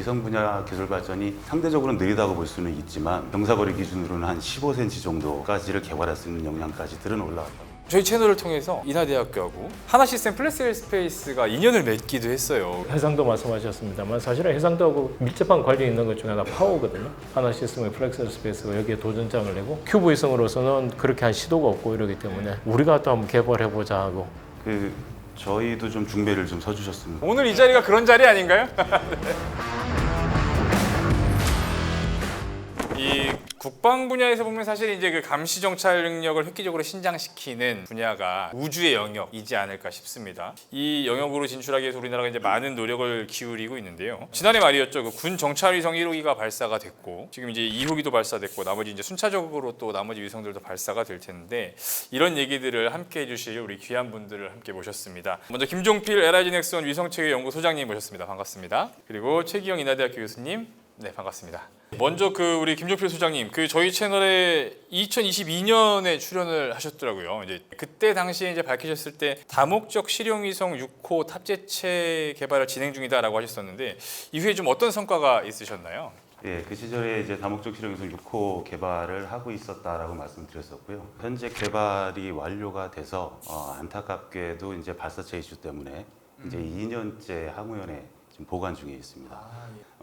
위성 분야 기술 발전이 상대적으로 느리다고 볼 수는 있지만 경사거리 기준으로는 한 15cm 정도까지를 개발할 수 있는 역량까지들은 올라왔다. 저희 채널을 통해서 인하대학교하고 하나시스템 플렉스웰 스페이스가 인연을 맺기도 했어요. 해상도 말씀하셨습니다만 사실은 해상도하고 밀접한 관련이 있는 것 중에 하나 파워거든요. 하나시스템의 플렉스웰 스페이스가 여기에 도전장을 내고 큐브 위성으로서는 그렇게 한 시도가 없고 이러기 때문에 우리가 또 한번 개발해보자 하고 저희도 좀 중매를 좀 서주셨습니다. 오늘 이 자리가 그런 자리 아닌가요? 이 국방 분야에서 보면 사실 이제 그 감시 정찰 능력을 획기적으로 신장시키는 분야가 우주의 영역이지 않을까 싶습니다. 이 영역으로 진출하기 위해서 우리나라가 이제 많은 노력을 기울이고 있는데요. 지난해 말이었죠. 그 군 정찰 위성 1호기가 발사가 됐고 지금 이제 2호기도 발사됐고 나머지 이제 순차적으로 또 나머지 위성들도 발사가 될 텐데 이런 얘기들을 함께 해주실 우리 귀한 분들을 함께 모셨습니다. 먼저 김종필 LIG 넥스원 위성체계 연구소장님 모셨습니다. 반갑습니다. 그리고 최기영 인하대학교 교수님. 네, 반갑습니다. 먼저 우리 김종필 소장님, 저희 채널에 2022년에 출연을 하셨더라고요. 이제 그때 당시에 이제 밝히셨을 때 다목적 실용위성 6호 탑재체 개발을 진행 중이다라고 하셨었는데 이후에 좀 어떤 성과가 있으셨나요? 예, 그 시절에 이제 다목적 실용위성 6호 개발을 하고 있었다라고 말씀드렸었고요. 현재 개발이 완료가 돼서 안타깝게도 이제 발사체 이슈 때문에 이제 2년째 항우연에 지금 보관 중에 있습니다.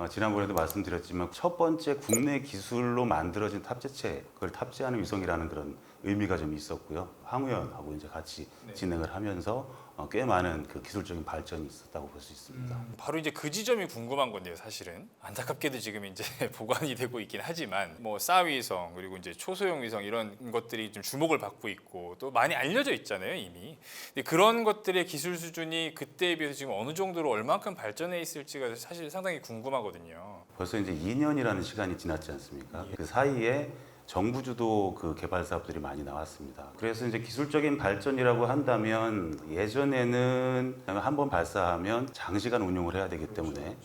지난번에도 말씀드렸지만 첫 번째 국내 기술로 만들어진 탑재체, 그걸 탑재하는 위성이라는 그런 의미가 좀 있었고요. 항우연하고 이제 같이 진행을 하면서 꽤 많은 그 기술적인 발전이 있었다고 볼 수 있습니다. 바로 이제 그 지점이 궁금한 건데요, 사실은. 안타깝게도 지금 이제 보관이 되고 있긴 하지만 뭐 싸위성 그리고 이제 초소형 위성 이런 것들이 좀 주목을 받고 있고 또 많이 알려져 있잖아요, 이미. 근데 그런 것들의 기술 수준이 그때에 비해서 지금 어느 정도로 얼만큼 발전해 있을지가 사실 상당히 궁금하거든요. 벌써 이제 2년이라는 시간이 지났지 않습니까? 그 사이에 정부 주도 그 개발 사업들이 많이 나왔습니다. 그래서 이제 기술적인 발전이라고 한다면 예전에는 한 번 발사하면 장시간 운용을 해야 되기 때문에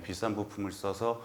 비싼 부품을 써서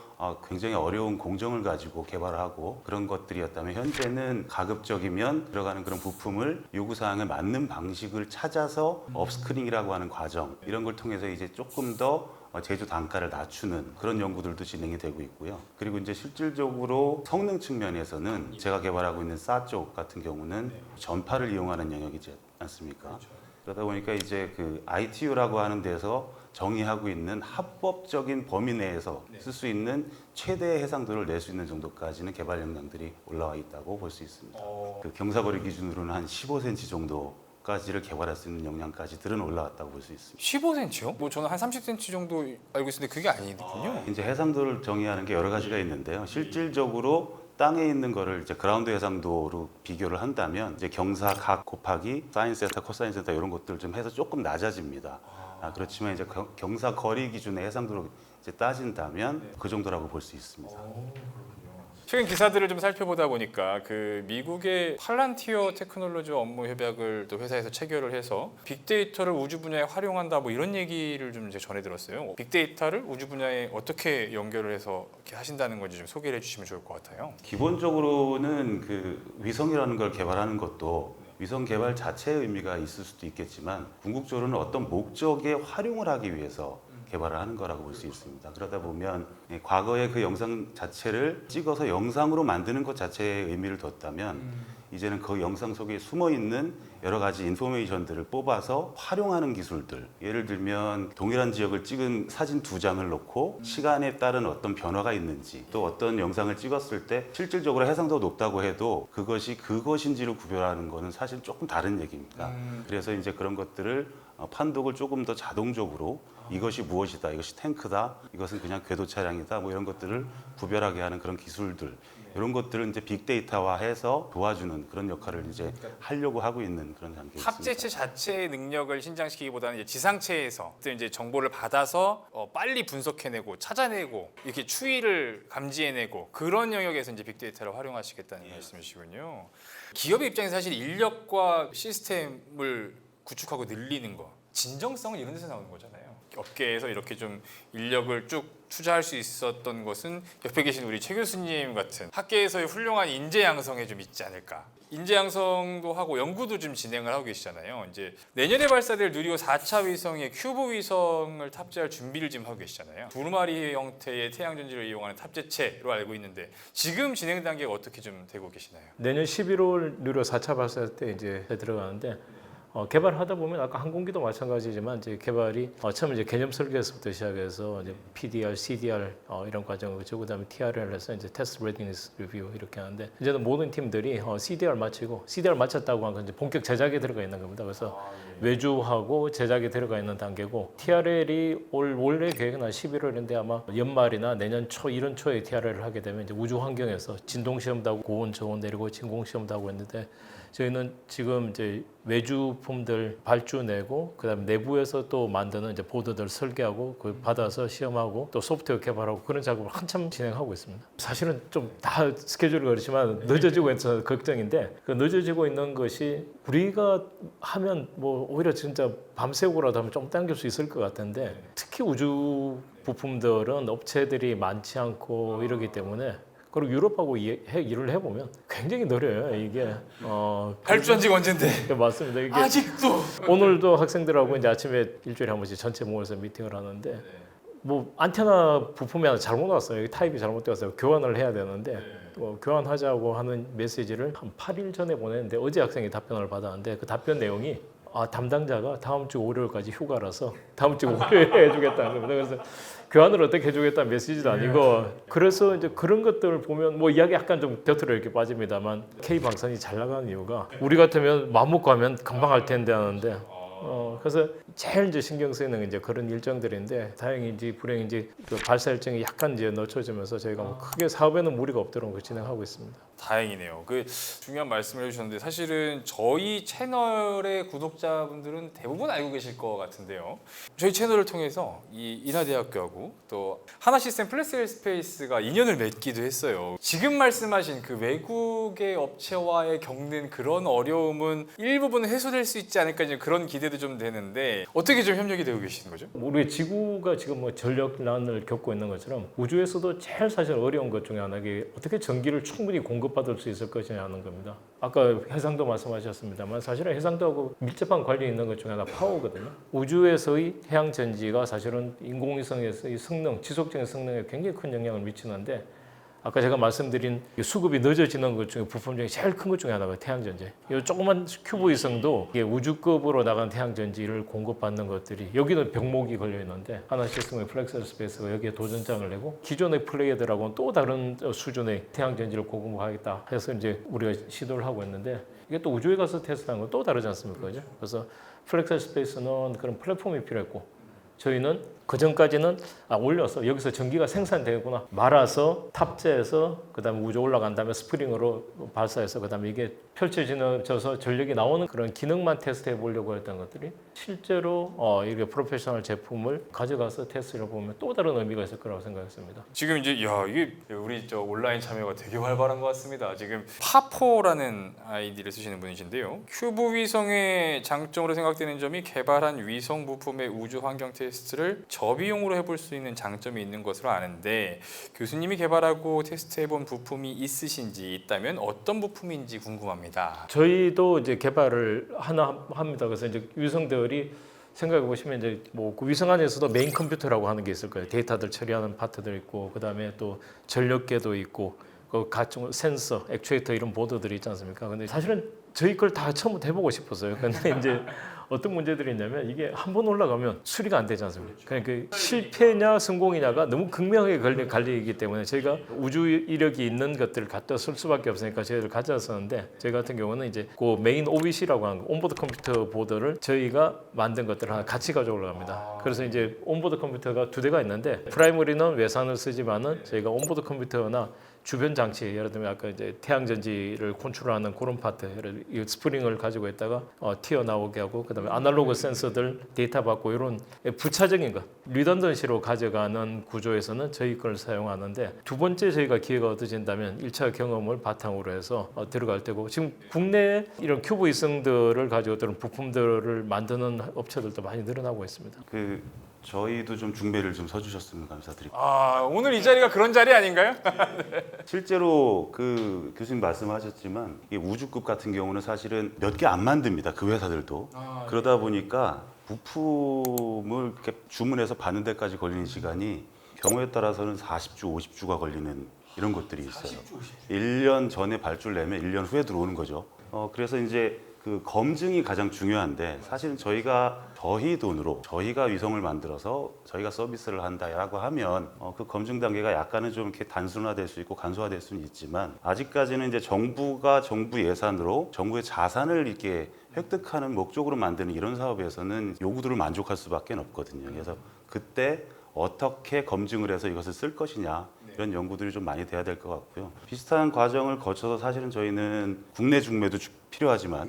굉장히 어려운 공정을 가지고 개발하고 그런 것들이었다면 현재는 가급적이면 들어가는 그런 부품을 요구사항에 맞는 방식을 찾아서 업스크링이라고 하는 과정 이런 걸 통해서 이제 조금 더 제조 단가를 낮추는 그런 연구들도 진행이 되고 있고요. 그리고 이제 실질적으로 성능 측면에서는 제가 개발하고 있는 싸 쪽 같은 경우는 전파를 이용하는 영역이지 않습니까? 그러다 보니까 이제 그 ITU라고 하는 데서 정의하고 있는 합법적인 범위 내에서 쓸 수 있는 최대의 해상도를 낼 수 있는 정도까지는 개발 역량들이 올라와 있다고 볼 수 있습니다. 그 경사거리 기준으로는 한 15cm 정도 까지를 개발할 수 있는 역량까지들은 올라왔다고 볼 수 있습니다. 15cm요? 뭐 저는 한 30cm 정도 알고 있었는데 그게 아니군요. 이제 해상도를 정의하는 게 여러 가지가 있는데요. 실질적으로 땅에 있는 거를 이제 그라운드 해상도로 비교를 한다면 이제 경사 각 곱하기 사인 세타, 코사인 세타 이런 것들 좀 해서 조금 낮아집니다. 그렇지만 이제 경사 거리 기준의 해상도로 이제 따진다면 그 정도라고 볼 수 있습니다. 최근 기사들을 좀 살펴보다 보니까 그 미국의 팔란티어 테크놀로지 업무 협약을 또 회사에서 체결을 해서 빅데이터를 우주 분야에 활용한다 뭐 이런 얘기를 좀 이제 전해 들었어요. 빅데이터를 우주 분야에 어떻게 연결을 해서 이렇게 하신다는 건지 좀 소개를 해주시면 좋을 것 같아요. 기본적으로는 그 위성이라는 걸 개발하는 것도 위성 개발 자체의 의미가 있을 수도 있겠지만 궁극적으로는 어떤 목적에 활용을 하기 위해서 개발을 하는 거라고 볼 수 있습니다. 그러다 보면 과거의 그 영상 자체를 찍어서 영상으로 만드는 것 자체에 의미를 뒀다면 이제는 그 영상 속에 숨어 있는 여러 가지 인포메이션들을 뽑아서 활용하는 기술들. 예를 들면 동일한 지역을 찍은 사진 2장을 놓고 시간에 따른 어떤 변화가 있는지 또 어떤 영상을 찍었을 때 실질적으로 해상도가 높다고 해도 그것이 그것인지를 구별하는 것은 사실 조금 다른 얘기입니다. 그래서 이제 그런 것들을 판독을 조금 더 자동적으로 이것이 무엇이다, 이것이 탱크다, 이것은 그냥 궤도 차량이다, 뭐 이런 것들을 구별하게 하는 그런 기술들, 이런 것들을 이제 빅데이터화해서 도와주는 그런 역할을 이제 하려고 하고 있는 그런 단계에 있습니다. 탑재체 자체의 능력을 신장시키기보다는 이제 지상체에서 이제 정보를 받아서 빨리 분석해내고 찾아내고 이렇게 추이를 감지해내고 그런 영역에서 이제 빅데이터를 활용하시겠다는 말씀이시군요. 기업의 입장에서 사실 인력과 시스템을 구축하고 늘리는 거, 진정성은 이런 데서 나오는 거잖아요. 업계에서 이렇게 좀 인력을 쭉 투자할 수 있었던 것은 옆에 계신 우리 최 교수님 같은 학계에서의 훌륭한 인재 양성에 좀 있지 않을까. 인재 양성도 하고 연구도 좀 진행을 하고 계시잖아요. 이제 내년에 발사될 누리호 4차 위성에 큐브 위성을 탑재할 준비를 지금 하고 계시잖아요. 두루마리 형태의 태양 전지를 이용하는 탑재체로 알고 있는데 지금 진행 단계가 어떻게 좀 되고 계시나요? 내년 11월 누리호 4차 발사 때 이제 들어가는데 개발하다 보면 아까 항공기도 마찬가지지만 이제 개발이 처음 이제 개념 설계에서부터 시작해서 이제 PDR, CDR 이런 과정을 거치고 그다음에 TRL 해서 이제 테스트 레디니스 리뷰 이렇게 하는데 이제는 모든 팀들이 CDR 마치고 CDR 마쳤다고 하면 이제 본격 제작에 들어가 있는 겁니다. 그래서 외주하고 제작에 들어가 있는 단계고 TRL이 원래 계획은 한 11월인데 아마 연말이나 내년 초 이런 초에 TRL을 하게 되면 이제 우주 환경에서 진동 시험도 하고 고온 저온 내리고 진공 시험도 하고 했는데 저희는 지금 이제 외주품들 발주내고 그다음에 내부에서 또 만드는 이제 보드들 설계하고 그 받아서 시험하고 또 소프트웨어 개발하고 그런 작업을 한참 진행하고 있습니다. 사실은 좀 다 스케줄이 그렇지만 늦어지고 있어서 걱정인데 그 늦어지고 있는 것이 우리가 하면 뭐 오히려 진짜 밤새고라도 하면 좀 당길 수 있을 것 같은데 특히 우주 부품들은 업체들이 많지 않고 이러기 때문에 그리고 유럽하고 일을 해보면 굉장히 느려요 이게. 발주한 지가 언젠데. 맞습니다. 이게 아직도. 오늘도 학생들하고 이제 아침에 일주일에 한 번씩 전체 모여서 미팅을 하는데 뭐 안테나 부품이 하나 잘못 왔어요. 타입이 잘못되어서 교환을 해야 되는데 교환하자고 하는 메시지를 한 8일 전에 보냈는데 어제 학생이 답변을 받았는데 그 답변 내용이 담당자가 다음 주 월요일까지 휴가라서 다음 주 월요일에 해주겠다는 겁니다. 그래서 교환을 어떻게 해주겠다는 메시지도 아니고 그래서 이제 그런 것들을 보면 뭐 이야기 약간 좀 곁으로 이렇게 빠집니다만 K 방산이 잘 나가는 이유가 우리 같으면 마음 먹고 하면 금방 할 텐데 하는데 그래서 제일 이제 신경 쓰이는 게 이제 그런 일정들인데 다행인지 불행인지 그 발사 일정이 약간 이제 늦춰지면서 저희가 뭐 크게 사업에는 무리가 없도록 진행하고 있습니다. 다행이네요. 그 중요한 말씀을 해주셨는데 사실은 저희 채널의 구독자분들은 대부분 알고 계실 것 같은데요. 저희 채널을 통해서 이 인하대학교하고 또 하나시스템 플렉스일 스페이스가 인연을 맺기도 했어요. 지금 말씀하신 그 외국의 업체와의 겪는 그런 어려움은 일부분 해소될 수 있지 않을까 이제 그런 기대도 좀 되는데 어떻게 좀 협력이 되고 계시는 거죠? 우리 지구가 지금 뭐 전력난을 겪고 있는 것처럼 우주에서도 제일 사실 어려운 것 중에 하나가 어떻게 전기를 충분히 공급받을 수 있을 것이냐 하는 겁니다. 아까 해상도 말씀하셨습니다만 사실은 해상도하고 밀접한 관련이 있는 것 중에 하나 파워거든요. 우주에서의 해양 전지가 사실은 인공위성에서의 성능, 지속적인 성능에 굉장히 큰 영향을 미치는데 아까 제가 말씀드린 수급이 늦어지는 것 중에 부품 중에 제일 큰 것 중에 하나가 태양전지. 이 조그만 큐브 위성도 우주급으로 나간 태양전지를 공급받는 것들이 여기는 병목이 걸려 있는데 하나시스템의 플렉스 스페이스가 여기에 도전장을 내고 기존의 플레이어들하고는 또 다른 수준의 태양전지를 공급하겠다 해서 이제 우리가 시도를 하고 있는데 이게 또 우주에 가서 테스트하는 건 또 다르지 않습니까? 그죠? 그래서 플렉스 스페이스는 그런 플랫폼이 필요했고 저희는 그 전까지는 올려서 여기서 전기가 생산되구나 말아서 탑재해서 그다음에 우주 올라간 다음에 스프링으로 발사해서 그다음에 이게 펼쳐져서 전력이 나오는 그런 기능만 테스트해 보려고 했던 것들이 실제로 이게 프로페셔널 제품을 가져가서 테스트를 보면 또 다른 의미가 있을 거라고 생각했습니다. 지금 이제 이게 우리 저 온라인 참여가 되게 활발한 것 같습니다. 지금 파포라는 아이디를 쓰시는 분이신데요. 큐브 위성의 장점으로 생각되는 점이 개발한 위성 부품의 우주 환경 테스트를 저비용으로 해볼 수 있는 장점이 있는 것으로 아는데 교수님이 개발하고 테스트해본 부품이 있으신지 있다면 어떤 부품인지 궁금합니다. 저희도 이제 개발을 하나 합니다. 그래서 이제 위성들이 생각해 보시면 이제 뭐 그 위성 안에서도 메인 컴퓨터라고 하는 게 있을 거예요. 데이터들 처리하는 파트들 있고 그 다음에 또 전력계도 있고 그 각종 센서, 액추에이터 이런 보드들이 있지 않습니까? 근데 사실은 저희 걸 다 처음부터 해보고 싶었어요. 근데 이제 어떤 문제들이 있냐면 이게 한 번 올라가면 수리가 안 되지 않습니까? 그러니까 실패냐 성공이냐가 너무 극명하게 갈리기 때문에 저희가 우주 이력이 있는 것들을 갖다 쓸 수밖에 없으니까 저희들 가져왔었는데 저희 같은 경우는 이제 그 메인 OBC라고 하는 온보드 컴퓨터 보드를 저희가 만든 것들을 하나 같이 가져오려고 합니다. 그래서 이제 온보드 컴퓨터가 2대가 있는데 프라이머리는 외산을 쓰지만은 저희가 온보드 컴퓨터나 주변 장치, 예를 들면 아까 이제 태양전지를 컨트롤하는 그런 파트, 이 스프링을 가지고 있다가 튀어나오게 하고 그다음에 아날로그 센서들 데이터 받고 이런 부차적인 것, 리던던시로 가져가는 구조에서는 저희 걸 사용하는데 두 번째 저희가 기회가 얻어진다면 1차 경험을 바탕으로 해서 들어갈 때고 지금 국내에 이런 큐브 위성들을 가지고 있는 부품들을 만드는 업체들도 많이 늘어나고 있습니다. 그 저희도 좀 중매를 좀 서주셨으면 감사드립니다. 아, 오늘 이 자리가 그런 자리 아닌가요? 실제로 그 교수님 말씀하셨지만 이게 우주급 같은 경우는 사실은 몇 개 안 만듭니다. 그 회사들도. 그러다 보니까 부품을 이렇게 주문해서 받는 데까지 걸리는 시간이 경우에 따라서는 40주, 50주가 걸리는 이런 것들이 있어요. 1년 전에 발주를 내면 1년 후에 들어오는 거죠. 그래서 이제 그 검증이 가장 중요한데 사실은 저희 돈으로 저희가 위성을 만들어서 저희가 서비스를 한다라고 하면 그 검증 단계가 약간은 좀 이렇게 단순화될 수 있고 간소화될 수는 있지만 아직까지는 이제 정부가 정부 예산으로 정부의 자산을 이렇게 획득하는 목적으로 만드는 이런 사업에서는 요구들을 만족할 수밖에 없거든요. 그래서 그때 어떻게 검증을 해서 이것을 쓸 것이냐 이런 연구들이 좀 많이 돼야 될 것 같고요. 비슷한 과정을 거쳐서 사실은 저희는 국내 중매도 필요하지만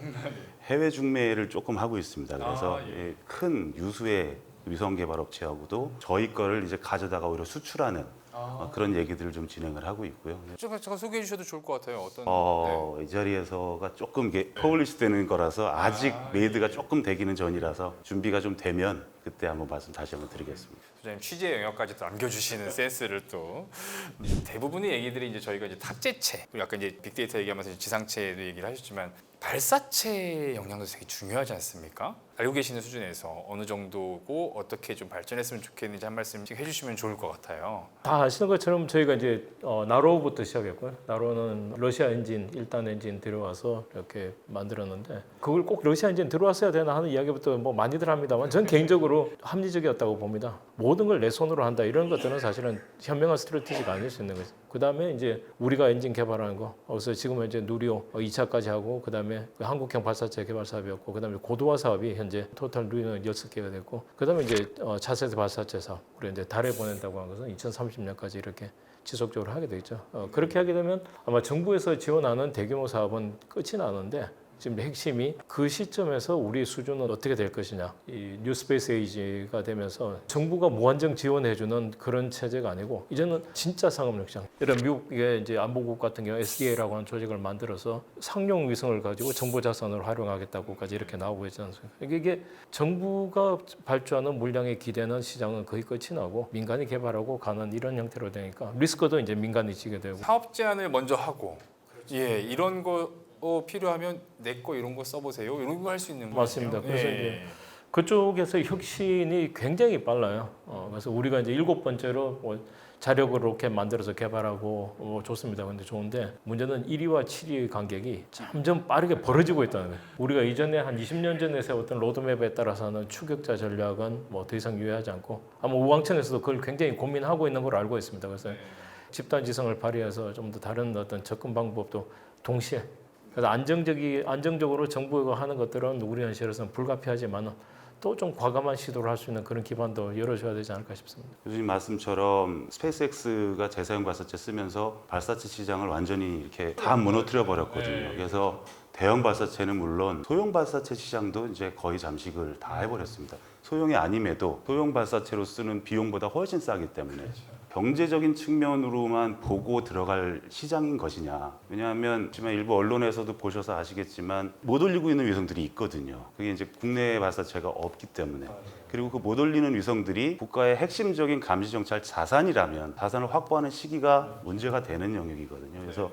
해외 중매를 조금 하고 있습니다. 그래서 큰 유수의 위성 개발 업체하고도 저희 거를 이제 가져다가 오히려 수출하는 그런 얘기들을 좀 진행을 하고 있고요. 제가 소개해 주셔도 좋을 것 같아요. 어떤 이 자리에서가 조금 이게 퍼블리시 되는 거라서 아직 메이드가 조금 되기는 전이라서 준비가 좀 되면 그때 한번 말씀 다시 한번 드리겠습니다. 소장님 취재 영역까지 또 남겨주시는 센스를 또 대부분의 얘기들이 이제 저희가 이제 탑재체 그리고 약간 이제 빅데이터 얘기하면서 이제 지상체도 얘기를 하셨지만 발사체 역량도 되게 중요하지 않습니까? 알고 계시는 수준에서 어느 정도고 어떻게 좀 발전했으면 좋겠는지 한 말씀씩 해주시면 좋을 것 같아요. 다 아시는 것처럼 저희가 이제 나로부터 시작했고요. 나로는 러시아 엔진 1단 엔진 들어와서 이렇게 만들었는데 그걸 꼭 러시아 엔진 들어왔어야 되나 하는 이야기부터 뭐 많이들 합니다만 저는 개인적으로 합리적이었다고 봅니다. 모든 걸 내 손으로 한다 이런 것들은 사실은 현명한 스트래티지가 아닐 수 있는 거죠. 그 다음에 이제 우리가 엔진 개발하는 거, 그래서 지금은 이제 누리호 2차까지 하고 그 다음에 한국형 발사체 개발 사업이었고 그 다음에 고도화 사업이 현재 토탈 누리호는 6개가 됐고 그 다음에 이제 차세대 발사체 사업, 우리 이제 달에 보낸다고 한 것은 2030년까지 이렇게 지속적으로 하게 되죠. 그렇게 하게 되면 아마 정부에서 지원하는 대규모 사업은 끝이 나는데 지금 핵심이 그 시점에서 우리 수준은 어떻게 될 것이냐. 이 뉴스페이스 에이지가 되면서 정부가 무한정 지원해주는 그런 체제가 아니고 이제는 진짜 상업역량. 이런 미국의 이제 안보국 같은 경우 SDA라고 하는 조직을 만들어서 상용 위성을 가지고 정보 자산을 활용하겠다고까지 이렇게 나오고 있지 않습니까? 이게 정부가 발주하는 물량에 기대는 시장은 거의 끝이 나고 민간이 개발하고 가는 이런 형태로 되니까 리스크도 이제 민간이 지게 되고. 사업 제안을 먼저 하고 이런 거 필요하면 내 거 이런 거 써보세요. 이런 거 할 수 있는 거예요. 맞습니다. 그래서 이제 그쪽에서 혁신이 굉장히 빨라요. 그래서 우리가 이제 7번째로 뭐 자력을 로켓 만들어서 개발하고 좋습니다. 근데 좋은데 문제는 1위와 7위의 간격이 점점 빠르게 벌어지고 있다는 거예요. 우리가 이전에 한 20년 전에 세웠던 로드맵에 따라서는 추격자 전략은 뭐 더 이상 유효하지 않고 아마 우왕천에서도 그걸 굉장히 고민하고 있는 걸로 알고 있습니다. 그래서 집단 지성을 발휘해서 좀 더 다른 어떤 접근 방법도 동시에 그래서 안정적으로 정부가 하는 것들은 우리 현실에서는 불가피하지만 또 좀 과감한 시도를 할 수 있는 그런 기반도 열어줘야 되지 않을까 싶습니다. 교수님 말씀처럼 스페이스X가 재사용 발사체 쓰면서 발사체 시장을 완전히 이렇게 다 무너뜨려 버렸거든요. 그래서 대형 발사체는 물론 소형 발사체 시장도 이제 거의 잠식을 다 해버렸습니다. 소형이 아님에도 소형 발사체로 쓰는 비용보다 훨씬 싸기 때문에 경제적인 측면으로만 보고 들어갈 시장인 것이냐. 왜냐하면 지금 일부 언론에서도 보셔서 아시겠지만 못 올리고 있는 위성들이 있거든요. 그게 이제 국내 발사체가 없기 때문에. 그리고 그 못 올리는 위성들이 국가의 핵심적인 감시 정찰 자산이라면 자산을 확보하는 시기가 문제가 되는 영역이거든요. 그래서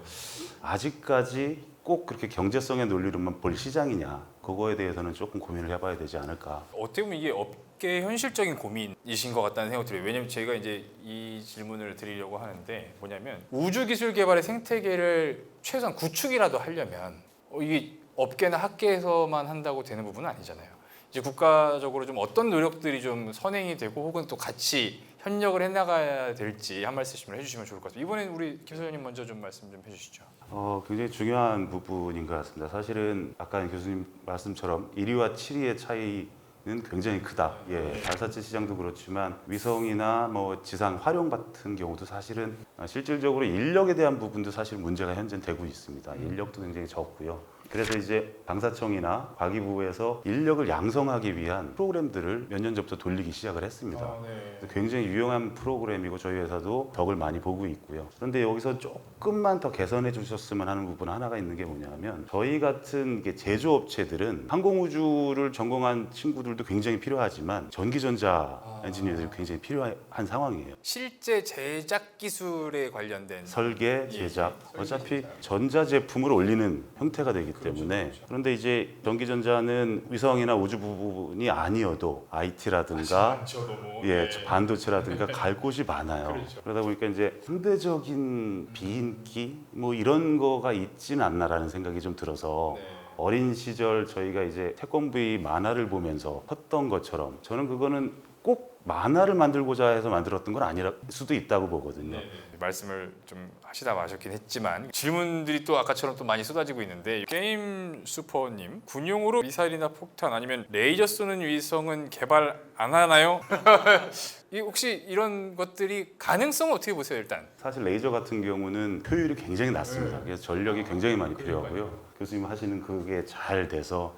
아직까지 꼭 그렇게 경제성의 논리로만 볼 시장이냐. 그거에 대해서는 조금 고민을 해봐야 되지 않을까. 어떻게 보면 이게 업계 현실적인 고민이신 것 같다는 생각이 들어요. 왜냐하면 제가 이제 이 질문을 드리려고 하는데 뭐냐면 우주 기술 개발의 생태계를 최소한 구축이라도 하려면 이게 업계나 학계에서만 한다고 되는 부분은 아니잖아요. 이제 국가적으로 좀 어떤 노력들이 좀 선행이 되고 혹은 또 같이 협력을 해나가야 될지 한 말씀을 해주시면 좋을 것 같아요. 이번엔 우리 김 소장님 먼저 좀 말씀 좀 해주시죠. 굉장히 중요한 부분인 것 같습니다. 사실은 아까 교수님 말씀처럼 1위와 7위의 차이는 굉장히 크다. 발사체 시장도 그렇지만 위성이나 뭐 지상 활용 같은 경우도 사실은 실질적으로 인력에 대한 부분도 사실 문제가 현재 되고 있습니다. 인력도 굉장히 적고요. 그래서 이제 방사청이나 과기부에서 인력을 양성하기 위한 프로그램들을 몇 년 전부터 돌리기 시작을 했습니다. 그래서 굉장히 유용한 프로그램이고 저희 회사도 덕을 많이 보고 있고요. 그런데 여기서 조금만 더 개선해 주셨으면 하는 부분 하나가 있는 게 뭐냐면 저희 같은 이게 제조업체들은 항공우주를 전공한 친구들도 굉장히 필요하지만 전기전자 엔지니어들이 굉장히 필요한 상황이에요. 실제 제작 기술에 관련된 설계, 제작, 어차피 전자제품을 올리는 형태가 되기 때문에 그런데 이제 전기전자는 위성이나 우주 부분이 아니어도 IT라든가 예, 반도체라든가 갈 곳이 많아요. 그러다 보니까 이제 상대적인 비인기 뭐 이런 거가 있진 않나라는 생각이 좀 들어서 어린 시절 저희가 이제 태권브이 만화를 보면서 컸던 것처럼 저는 그거는 꼭 만화를 만들고자 해서 만들었던 건 아닐 수도 있다고 보거든요. 말씀을 좀 하시다 마셨긴 했지만 질문들이 또 아까처럼 또 많이 쏟아지고 있는데 게임 슈퍼님 군용으로 미사일이나 폭탄 아니면 레이저 쏘는 위성은 개발 안 하나요? 혹시 이런 것들이 가능성은 어떻게 보세요 일단? 사실 레이저 같은 경우는 효율이 굉장히 낮습니다. 그래서 전력이 굉장히 많이 필요하고요. 교수님 하시는 그게 잘 돼서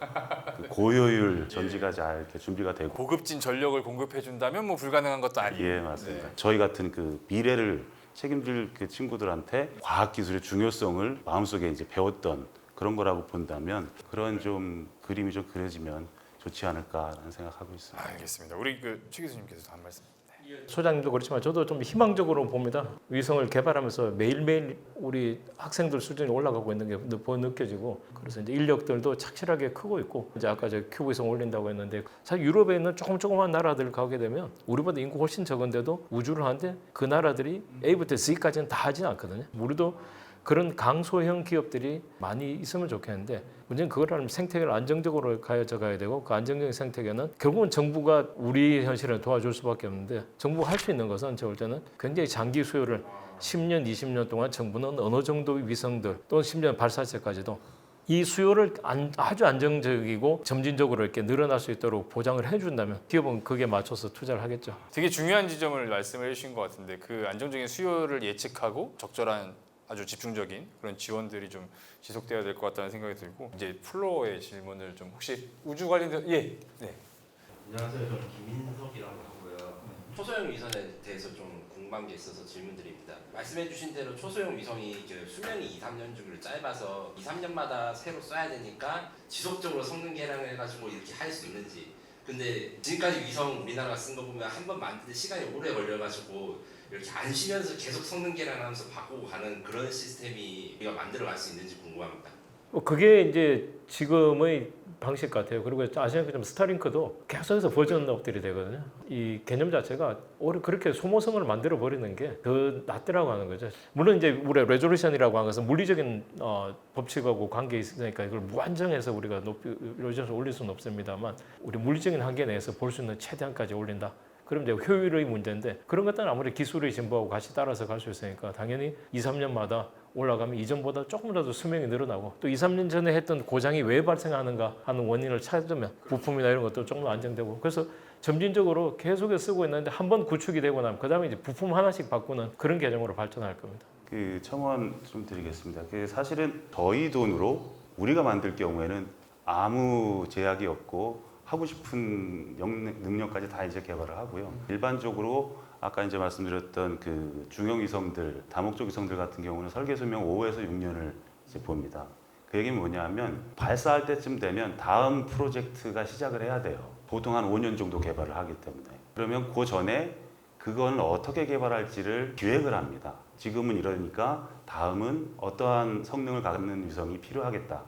그 고효율 전지가 잘 이렇게 준비가 되고 고급진 전력을 공급해 준다면 뭐 불가능한 것도 아니에요. 예 맞습니다. 저희 같은 그 미래를 책임질 그 친구들한테 과학 기술의 중요성을 마음속에 이제 배웠던 그런 거라고 본다면 그런 좀 그림이 좀 그려지면 좋지 않을까라는 생각하고 있습니다. 알겠습니다. 우리 그 최 교수님께서도 한 말씀. 소장님도 그렇지만 저도 좀 희망적으로 봅니다. 위성을 개발하면서 매일매일 우리 학생들 수준이 올라가고 있는 게 느껴지고 그래서 이제 인력들도 착실하게 크고 있고 이제 아까 저 큐브 위성 올린다고 했는데 사실 유럽에 있는 조그만 나라들 가게 되면 우리보다 인구 훨씬 적은데도 우주를 하는데 그 나라들이 A부터 Z까지는 다 하진 않거든요. 우리도 그런 강소형 기업들이 많이 있으면 좋겠는데 문제는 그걸 하려면 생태계를 안정적으로 가야 되고 그 안정적인 생태계는 결국은 정부가 우리 현실을 도와줄 수밖에 없는데 정부가 할 수 있는 것은 제가 볼 때는 굉장히 장기 수요를 10년, 20년 동안 정부는 어느 정도의 위성들 또는 10년 발사체까지도 이 수요를 아주 안정적이고 점진적으로 이렇게 늘어날 수 있도록 보장을 해준다면 기업은 그게 맞춰서 투자를 하겠죠. 되게 중요한 지점을 말씀을 해주신 것 같은데 그 안정적인 수요를 예측하고 적절한 아주 집중적인 그런 지원들이 좀 지속돼야 될 것 같다는 생각이 들고 이제 플로어의 질문을 좀 혹시 우주 관련된 네. 안녕하세요. 저는 김민석이라고 하고요. 초소형 위성에 대해서 좀 궁금한 게 있어서 질문드립니다. 말씀해주신 대로 초소형 위성이 수명이 2, 3년 정도 짧아서 2, 3년마다 새로 쏴야 되니까 지속적으로 성능 개량을 해가지고 이렇게 할 수 있는지. 근데 지금까지 위성 우리나라가 쓴 거 보면 한 번 만드는데 시간이 오래 걸려가지고 이렇게 안 쉬면서 계속 성능 개량하면서 바꾸고 가는 그런 시스템이 우리가 만들어갈 수 있는지 궁금합니다. 그게 이제 지금의 방식 같아요. 그리고 아시는 것처럼 스타링크도 계속해서 버전 업들이 되거든요. 이 개념 자체가 오히려 그렇게 소모성을 만들어 버리는 게 더 낫더라고 하는 거죠. 물론 이제 우리 레졸루션이라고 하는 것은 물리적인 법칙하고 관계 있으니까 이걸 무한정해서 우리가 레졸루션을 올릴 수는 없습니다만 우리 물리적인 한계 내에서 볼 수 있는 최대한까지 올린다. 그럼 이제 효율의 문제인데 그런 것들은 아무리 기술의 진보하고 같이 따라서 갈 수 있으니까 당연히 2, 3년마다 올라가면 이전보다 조금이라도 수명이 늘어나고 또 2, 3년 전에 했던 고장이 왜 발생하는가 하는 원인을 찾으면 부품이나 이런 것도 조금 안정되고 그래서 점진적으로 계속해서 쓰고 있는데 한 번 구축이 되고 나면 그 다음에 이제 부품 하나씩 바꾸는 그런 개념으로 발전할 겁니다. 그 첨언 좀 드리겠습니다. 그 사실은 저희 돈으로 우리가 만들 경우에는 아무 제약이 없고 하고 싶은 능력까지 다 이제 개발을 하고요. 일반적으로 아까 이제 말씀드렸던 그 중형 위성들, 다목적 위성들 같은 경우는 설계 수명 5에서 6년을 이제 봅니다. 그 얘기는 뭐냐면 발사할 때쯤 되면 다음 프로젝트가 시작을 해야 돼요. 보통 한 5년 정도 개발을 하기 때문에. 그러면 그 전에 그건 어떻게 개발할지를 기획을 합니다. 지금은 이러니까 다음은 어떠한 성능을 갖는 위성이 필요하겠다.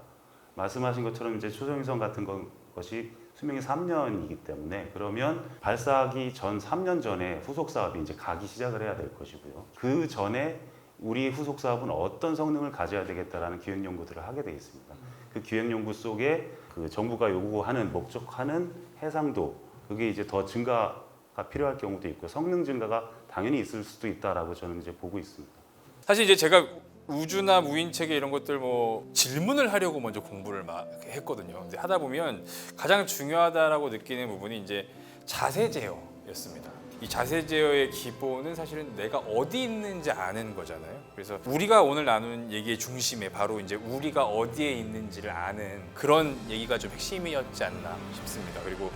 말씀하신 것처럼 이제 초소형 위성 같은 것이 수명이 3년이기 때문에 그러면 발사하기 전 3년 전에 후속 사업이 이제 가기 시작을 해야 될 것이고요. 그 전에 우리 후속 사업은 어떤 성능을 가져야 되겠다라는 기획 연구들을 하게 되겠습니다. 그 기획 연구 속에 그 정부가 요구하는 목적하는 해상도 그게 이제 더 증가가 필요할 경우도 있고 성능 증가가 당연히 있을 수도 있다라고 저는 이제 보고 있습니다. 사실 이제 제가 우주나 무인 체계 이런 것들 뭐 질문을 하려고 먼저 공부를 막 했거든요. 근데 하다 보면 가장 중요하다라고 느끼는 부분이 이제 자세 제어였습니다. 이 자세 제어의 기본은 사실은 내가 어디 있는지 아는 거잖아요. 그래서 우리가 오늘 나눈 얘기의 중심에 바로 이제 우리가 어디에 있는지를 아는 그런 얘기가 좀 핵심이었지 않나 싶습니다. 그리고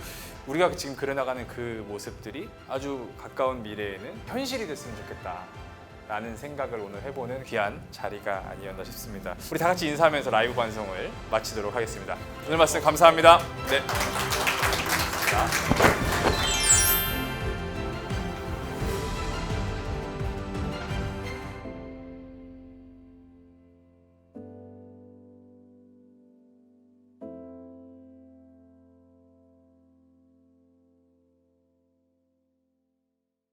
우리가 지금 그려나가는 그 모습들이 아주 가까운 미래에는 현실이 됐으면 좋겠다 라는 생각을 오늘 해보는 귀한 자리가 아니었나 싶습니다. 우리 다 같이 인사하면서 라이브 방송을 마치도록 하겠습니다. 오늘 말씀 감사합니다. 네. 자.